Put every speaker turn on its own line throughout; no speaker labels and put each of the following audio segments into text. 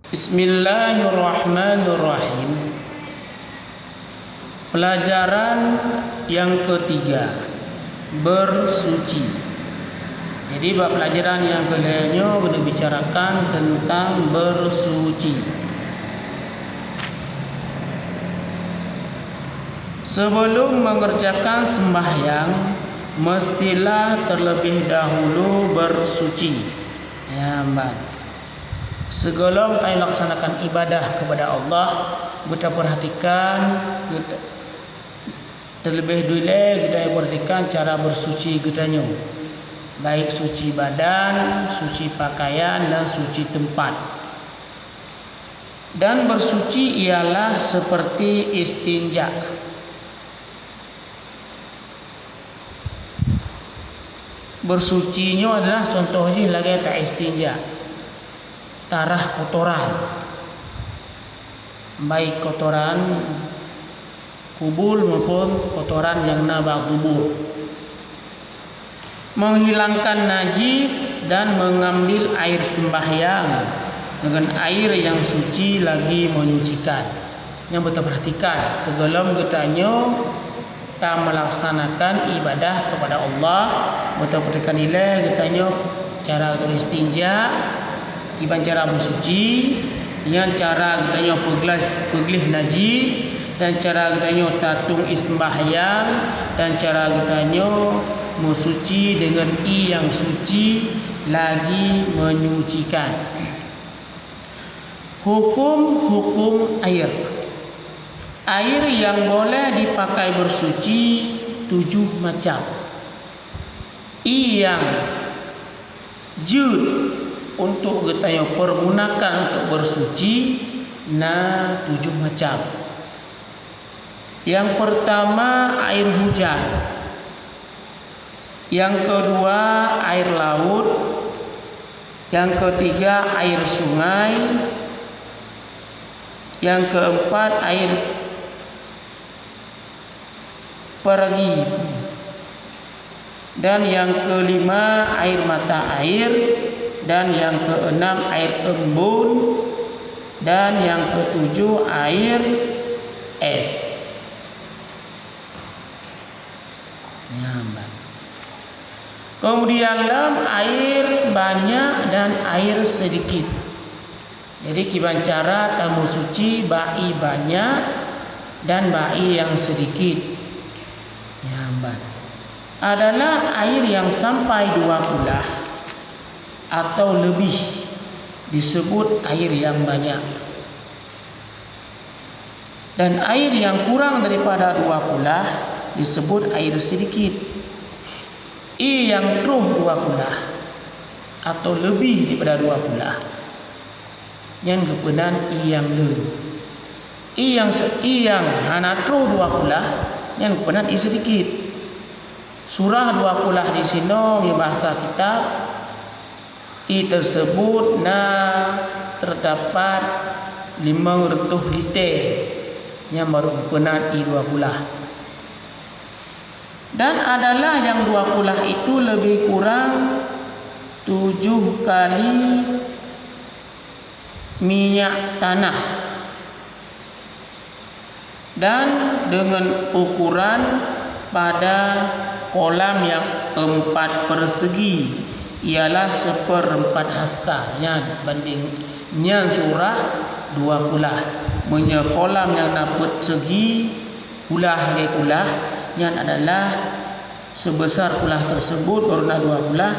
Bismillahirrahmanirrahim. Pelajaran yang ketiga, bersuci. Jadi pelajaran yang kedua berbicarakan tentang bersuci. Sebelum mengerjakan sembahyang, mestilah terlebih dahulu bersuci. Ya, Mbak. Sebelum kita laksanakan ibadah kepada Allah, kita perhatikan terlebih dulu kita perhatikan cara bersuci kitanya. Baik suci badan, suci pakaian dan suci tempat. Dan bersuci ialah seperti istinja. Bersucinya adalah contohnya lagi tak istinja. Tarah kotoran, baik kotoran kubul maupun kotoran yang nabak tubuh, menghilangkan najis dan mengambil air sembahyang dengan air yang suci lagi menyucikan. Yang kita perhatikan sebelum kita melaksanakan ibadah kepada Allah, kita perhatikan nilai kita cara beristinja, gimana cara bersuci, dengan cara kita peglih najis, dan cara kita tatung ismbahyang, dan cara kita mensuci dengan yang suci lagi menyucikan. Hukum-hukum air. Air yang boleh dipakai bersuci 7 macam. Yang jud untuk kita pergunakan untuk bersuci 7 macam. Yang pertama air hujan. Yang kedua air laut. Yang ketiga air sungai. Yang keempat air pergi. Dan yang kelima air mata air. Dan yang keenam air embun, dan yang ketujuh air es. Kemudian air banyak dan air sedikit. Jadi gimana cara tamu suci bai banyak dan bai yang sedikit. Adalah air yang sampai 2 kulah atau lebih disebut air yang banyak, dan air yang kurang daripada 2 kulah disebut air sedikit. Yang teruh 2 kulah atau lebih daripada 2 kulah yang kebenan yang le. Yang hana teruh 2 kulah yang kebenan sedikit. Surah 2 kulah di sini di bahasa kitab tersebut terdapat 500 liter yang baru kebenar 2 kulah. Dan adalah yang 2 kulah itu lebih kurang 7 kali minyak tanah, dan dengan ukuran pada kolam yang 4 persegi ialah 1/4 hasta. Bandingnya surah 2 kulah. Kolam yang dapat segi kulah yang adalah sebesar kulah tersebut warna 2 kulah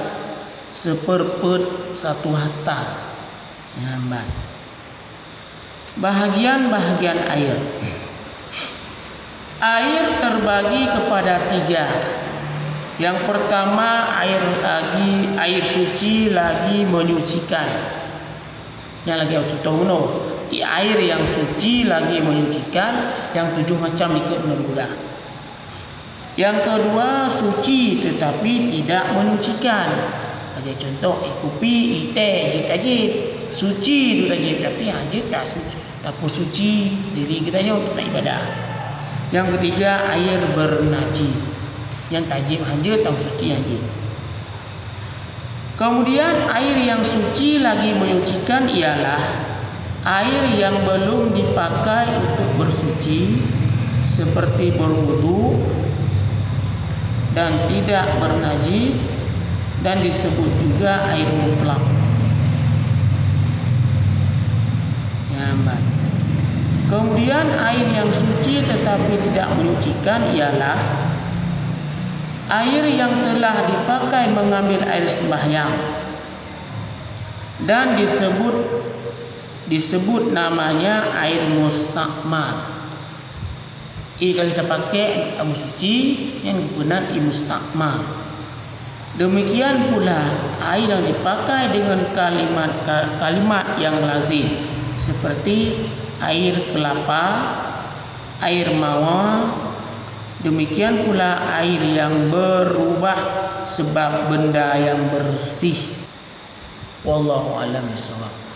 1/1 hasta. Bahagian-bahagian air. Air terbagi kepada 3. Yang pertama air suci lagi menyucikan. Yang lagi contoh air yang suci lagi menyucikan yang 7 macam ikut menggula. Yang kedua suci tetapi tidak menyucikan. Ada contoh kopi, teh, tajib. Suci itu tajib tapi hajat tak suci. Tak suci diri kita untuk tak ibadah. Yang ketiga air bernajis. Yang tajib hajat tak suci hajat. Kemudian air yang suci lagi menyucikan ialah air yang belum dipakai untuk bersuci seperti berwudu dan tidak bernajis, dan disebut juga air mutlak. Kemudian air yang suci tetapi tidak menyucikan ialah air yang telah dipakai mengambil air sembahyang dan disebut namanya air mustakmal. Kalau kita pakai air suci yang digunakan air mustakmal. Demikian pula air yang dipakai dengan kalimat yang lazim seperti air kelapa, air mawar. Demikian pula air yang berubah sebab benda yang bersih. Wallahu a'lam bishawab.